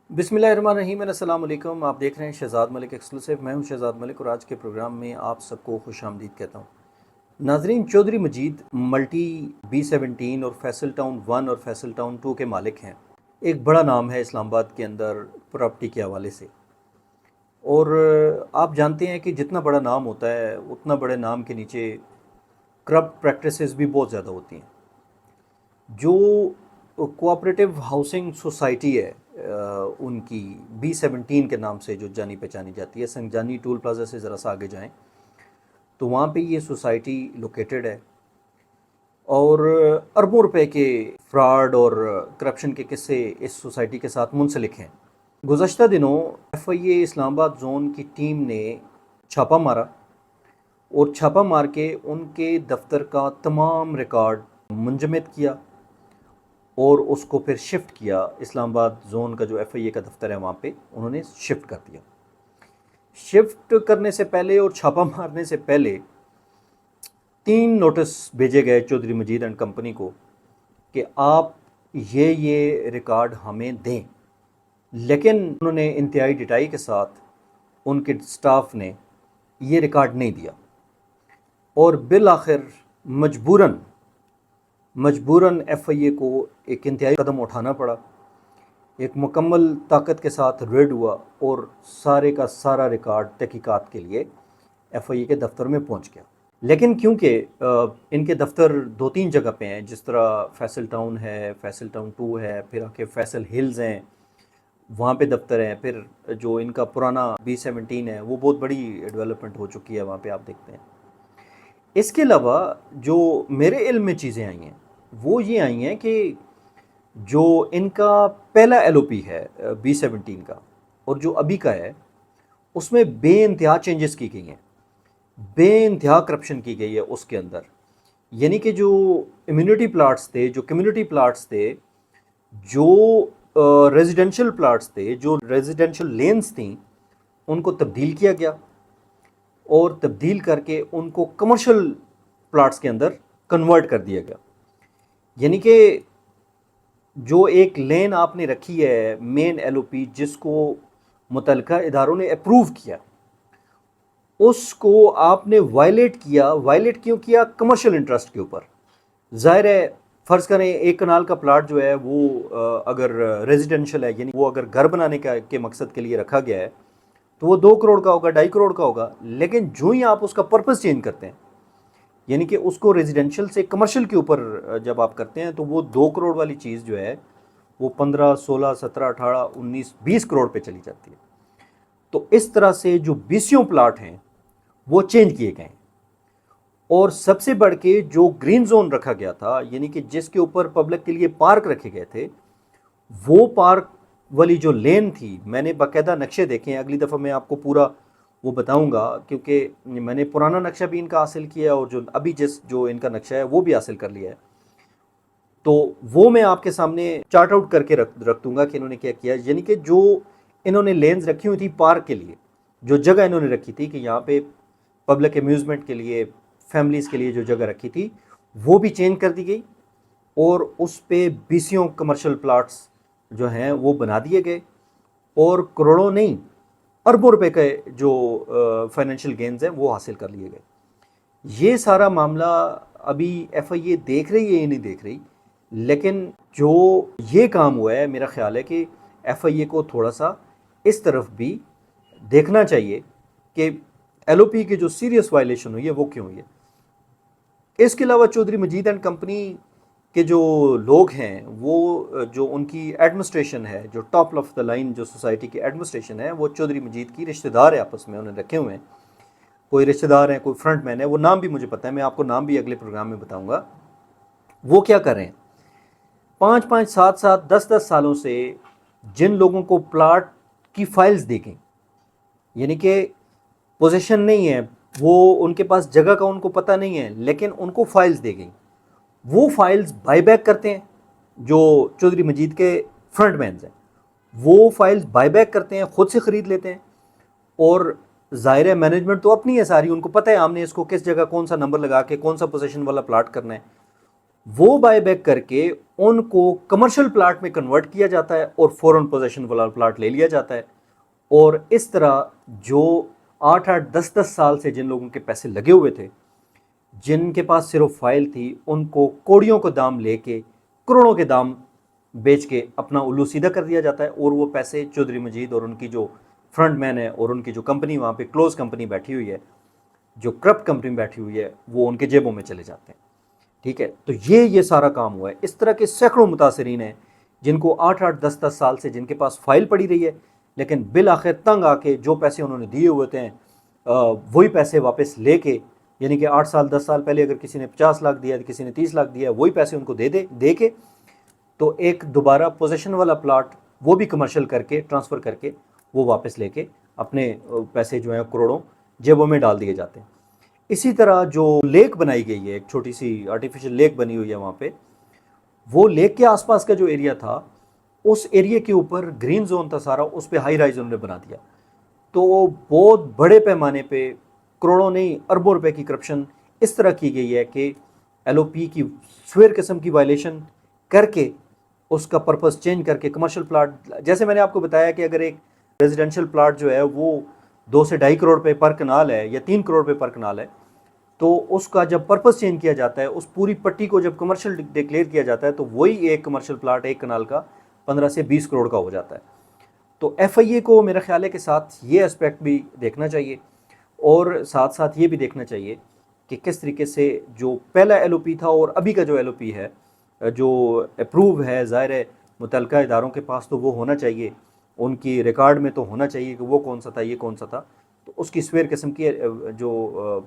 बिस्मिल्लाहिर्रहमानिर्रहीम। अस्सलाम वालेकुम। आप देख रहे हैं शहज़ाद मलिक एक्सक्लूसिव। मैं हूं शहज़ाद मलिक और आज के प्रोग्राम में आप सबको खुश आमदीद कहता हूं। नाजरीन, चौधरी मजीद मल्टी B17 और फैसल टाउन 1 और फैसल टाउन 2 के मालिक हैं। एक बड़ा नाम है इस्लामाबाद के अंदर प्रॉपर्टी के हवाले से। और आप जानते हैं कि जितना बड़ा नाम होता है उतना बड़े नाम के नीचे करप्ट प्रैक्टिसेस भी बहुत ज़्यादा होती हैं। जो कोऑपरेटिव हाउसिंग सोसाइटी है उनकी B17 के नाम से जो जानी पहचानी जाती है, संगजानी टूल प्लाजा से ज़रा सा आगे जाएं तो वहाँ पे ये सोसाइटी लोकेटेड है। और अरबों रुपए के फ्रॉड और करप्शन के किस्से इस सोसाइटी के साथ मुंसलिक हैं। गुज़श्ता दिनों FIA इस्लामाबाद जोन की टीम ने छापा मारा और छापा मार के उनके दफ्तर का तमाम रिकॉर्ड मुंजमद किया और उसको फिर शिफ्ट किया। इस्लामाबाद जोन का जो FIA का दफ्तर है वहाँ पे उन्होंने शिफ्ट कर दिया। शिफ्ट करने से पहले और छापा मारने से पहले 3 नोटिस भेजे गए चौधरी मजीद एंड कंपनी को कि आप ये रिकॉर्ड हमें दें, लेकिन उन्होंने इंतहाई डिटाई के साथ उनके स्टाफ ने ये रिकॉर्ड नहीं दिया और बिल आखिर मजबूरन FIA को एक इंतहाई कदम उठाना पड़ा। एक मुकम्मल ताकत के साथ रेड हुआ और सारे का सारा रिकॉर्ड तहकीकात के लिए FIA के दफ्तर में पहुंच गया। लेकिन क्योंकि इनके दफ्तर 2-3 जगह पे हैं, जिस तरह फैसल टाउन है, फैसल टाउन 2 है, फिर आके फैसल हिल्स हैं, वहाँ पे दफ्तर हैं, फिर जो इनका पुराना B17 है वो बहुत बड़ी डेवलपमेंट हो चुकी है, वहाँ पे आप देखते हैं। इसके अलावा जो मेरे इल्म में चीज़ें आई हैं वो ये आई हैं कि जो इनका पहला LOP है B17 का और जो अभी का है उसमें बेइंतहा चेंजेस की गई हैं, बेइंतहा करप्शन की गई है उसके अंदर। यानी कि जो इम्यूनिटी प्लाट्स थे, जो कम्युनिटी प्लाट्स थे, जो रेजिडेंशियल प्लाट्स थे, जो रेजिडेंशियल लेन्स थी, उनको तब्दील किया गया और तब्दील करके उनको कमर्शियल प्लाट्स के अंदर कन्वर्ट कर दिया गया। यानी कि जो एक लेन आपने रखी है मेन LOP जिसको मुतल्लिका इदारों ने अप्रूव किया, उसको आपने वायलेट किया। वायलेट क्यों किया? कमर्शियल इंटरेस्ट के ऊपर। ज़ाहिर है, फ़र्ज़ करें एक कनाल का प्लाट जो है वो अगर रेजिडेंशियल है, यानी वो अगर घर बनाने के मकसद के लिए रखा गया है तो वो 2 करोड़ का होगा, 2.5 करोड़ का होगा। लेकिन जो ही आप उसका पर्पस चेंज करते हैं, यानी कि उसको रेजिडेंशियल से कमर्शियल के ऊपर जब आप करते हैं, तो वो 2 करोड़ वाली चीज़ जो है वो 15, 16, 17, 18, 19, 20 करोड़ पे चली जाती है। तो इस तरह से जो 20 प्लाट हैं वो चेंज किए गए हैं। और सबसे बढ़ के जो ग्रीन जोन रखा गया था, यानी कि जिसके ऊपर पब्लिक के लिए पार्क रखे गए थे, वो पार्क वाली जो लेन थी, मैंने बाकायदा नक्शे देखे हैं। अगली दफ़ा मैं आपको पूरा वो बताऊंगा, क्योंकि मैंने पुराना नक्शा भी इनका हासिल किया और जो अभी जो इनका नक्शा है वो भी हासिल कर लिया है। तो वो मैं आपके सामने चार्ट आउट करके रख दूंगा कि इन्होंने क्या किया। यानी कि जो इन्होंने लेन्स रखी हुई थी पार्क के लिए, जो जगह इन्होंने रखी थी कि यहाँ पे पब्लिक अम्यूज़मेंट के लिए, फैमिलीज़ के लिए जो जगह रखी थी, वो भी चेंज कर दी गई और उस पे 20 कमर्शियल प्लाट्स जो हैं वो बना दिए गए और करोड़ों नहीं अरबों रुपए के जो फाइनेंशियल गेंस हैं वो हासिल कर लिए गए। ये सारा मामला अभी FIA देख रही है या नहीं देख रही, लेकिन जो ये काम हुआ है, मेरा ख्याल है कि FIA को थोड़ा सा इस तरफ भी देखना चाहिए कि LOP की जो सीरियस वायलेशन हुई है वो क्यों हुई है। इसके अलावा चौधरी मजीद एंड कंपनी के जो लोग हैं, वो जो उनकी एडमिनिस्ट्रेशन है, जो टॉप ऑफ द लाइन जो सोसाइटी की एडमिनिस्ट्रेशन है, वो चौधरी मजीद की रिश्तेदार है, आपस में उन्हें रखे हुए हैं। कोई रिश्तेदार हैं, कोई फ्रंट मैन है, वो नाम भी मुझे पता है, मैं आपको नाम भी अगले प्रोग्राम में बताऊंगा। वो क्या कर रहे हैं? 5-5, 7-7, 10-10 सालों से जिन लोगों को प्लाट की फाइल्स दी गई, यानी कि पोजीशन नहीं है, वो उनके पास जगह का उनको पता नहीं है, लेकिन उनको फाइल्स दी गई, वो फाइल्स बाईबैक करते हैं। जो चौधरी मजीद के फ्रंट मैन हैं वो फाइल्स बाईबैक करते हैं, ख़ुद से ख़रीद लेते हैं। और ज़ाहिर है मैनेजमेंट तो अपनी है सारी, उनको पता है हमने इसको किस जगह कौन सा नंबर लगा के कौन सा पोजीशन वाला प्लाट करना है। وہ بائی بیک کر کے ان کو کمرشل پلاٹ میں کنورٹ کیا جاتا ہے اور فوراً پوزیشن والا پلاٹ لے لیا جاتا ہے. اور اس طرح جو 8-8 10-10 سال سے جن لوگوں کے پیسے لگے ہوئے تھے، جن کے پاس صرف فائل تھی، ان کو کوڑیوں کو دام لے کے کروڑوں کے دام بیچ کے اپنا الو سیدھا کر دیا جاتا ہے. اور وہ پیسے چودھری مجید اور ان کی جو فرنٹ مین ہے اور ان کی جو کمپنی وہاں پہ کلوز کمپنی بیٹھی ہوئی ہے، جو کرپٹ کمپنی بیٹھی ہوئی ہے، وہ ان کے جیبوں میں چلے جاتے ہیں. ٹھیک ہے، تو یہ سارا کام ہوا ہے. اس طرح کے سینکڑوں متاثرین ہیں جن کو 8-8 10-10 سال سے جن کے پاس فائل پڑی رہی ہے، لیکن بالآخر تنگ آ کے جو پیسے انہوں نے دیے ہوئے تھے وہی پیسے واپس لے کے، یعنی کہ 8 سال 10 سال پہلے اگر کسی نے 50 لاکھ دیا کسی نے 30 لاکھ دیا، وہی پیسے ان کو دے کے تو ایک دوبارہ پوزیشن والا پلاٹ وہ بھی کمرشل کر کے ٹرانسفر کر کے وہ واپس لے کے اپنے پیسے جو ہیں کروڑوں جیبوں میں ڈال دیے جاتے ہیں. اسی طرح جو لیک بنائی گئی ہے، ایک چھوٹی سی آرٹیفیشل لیک بنی ہوئی ہے وہاں پہ، وہ لیک کے آس پاس کا جو ایریا تھا، اس ایریا کے اوپر گرین زون تھا سارا، اس پہ ہائی رائز انہوں نے بنا دیا. تو بہت بڑے پیمانے پہ کروڑوں نہیں اربوں روپے کی کرپشن اس طرح کی گئی ہے کہ ایل او پی کی سویر قسم کی وائلیشن کر کے اس کا پرپس چینج کر کے کمرشل پلاٹ، جیسے میں نے آپ کو بتایا کہ اگر ایک ریزیڈینشل پلاٹ جو ہے وہ 2 سے 2.5 کروڑ روپے پر کنال ہے یا 3 کروڑ روپے پر کنال ہے، تو اس کا جب پرپس چینج کیا جاتا ہے، اس پوری پٹی کو جب کمرشل ڈکلیئر کیا جاتا ہے، تو وہی ایک کمرشل پلاٹ 1 کنال کا 15 سے 20 کروڑ کا ہو جاتا ہے. تو ایف آئی اے کو میرا خیال ہے کہ ساتھ یہ اسپیکٹ بھی دیکھنا چاہیے، اور ساتھ ساتھ یہ بھی دیکھنا چاہیے کہ کس طریقے سے جو پہلا ایل او پی تھا اور ابھی کا جو ایل او پی ہے جو اپروو ہے، ظاہر ہے متعلقہ اداروں کے پاس تو وہ ہونا چاہیے، ان کی ریکارڈ میں تو ہونا چاہیے کہ وہ کون سا تھا یہ کون سا تھا، تو اس کی سویر قسم کی جو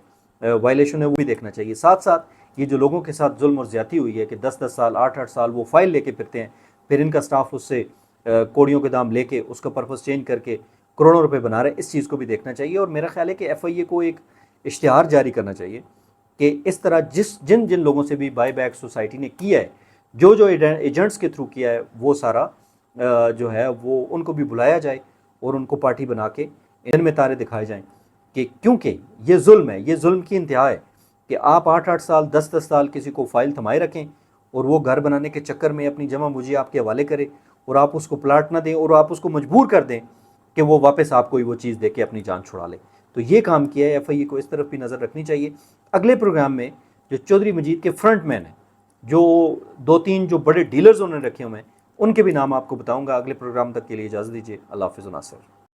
وائلیشن ہے وہ بھی دیکھنا چاہیے. ساتھ ساتھ یہ جو لوگوں کے ساتھ ظلم اور زیادتی ہوئی ہے کہ 10-10 سال 8-8 سال وہ فائل لے کے پھرتے ہیں، پھر ان کا سٹاف اس سے کوڑیوں کے دام لے کے اس کا پرپس چینج کر کے کروڑوں روپے بنا رہے، اس چیز کو بھی دیکھنا چاہیے. اور میرا خیال ہے کہ ایف آئی اے کو ایک اشتہار جاری کرنا چاہیے کہ اس طرح جن لوگوں سے بھی بائی بیک سوسائٹی نے کیا ہے، جو ایجنٹس کے تھرو کیا ہے، وہ سارا جو ہے وہ ان کو بھی بلایا جائے اور ان کو پارٹی بنا کے ان میں تارے دکھائے جائیں کہ کیونکہ یہ ظلم ہے، یہ ظلم کی انتہا ہے کہ آپ 8-8 سال 10-10 سال کسی کو فائل تھمائے رکھیں اور وہ گھر بنانے کے چکر میں اپنی جمع مجھے آپ کے حوالے کرے اور آپ اس کو پلاٹ نہ دیں اور آپ اس کو مجبور کر دیں کہ وہ واپس آپ کو وہ چیز دے کے اپنی جان چھڑا لے. تو یہ کام کیا ہے ایف آئی اے کو، اس طرف بھی نظر رکھنی چاہیے. اگلے پروگرام میں جو چودھری مجید کے فرنٹ مین ہیں، جو 2-3 جو بڑے ڈیلرز انہوں نے رکھے ہوئے ہیں، ان کے بھی نام آپ کو بتاؤں گا. اگلے پروگرام تک کے لیے اجازت دیجیے. اللہ حافظ. ناصر.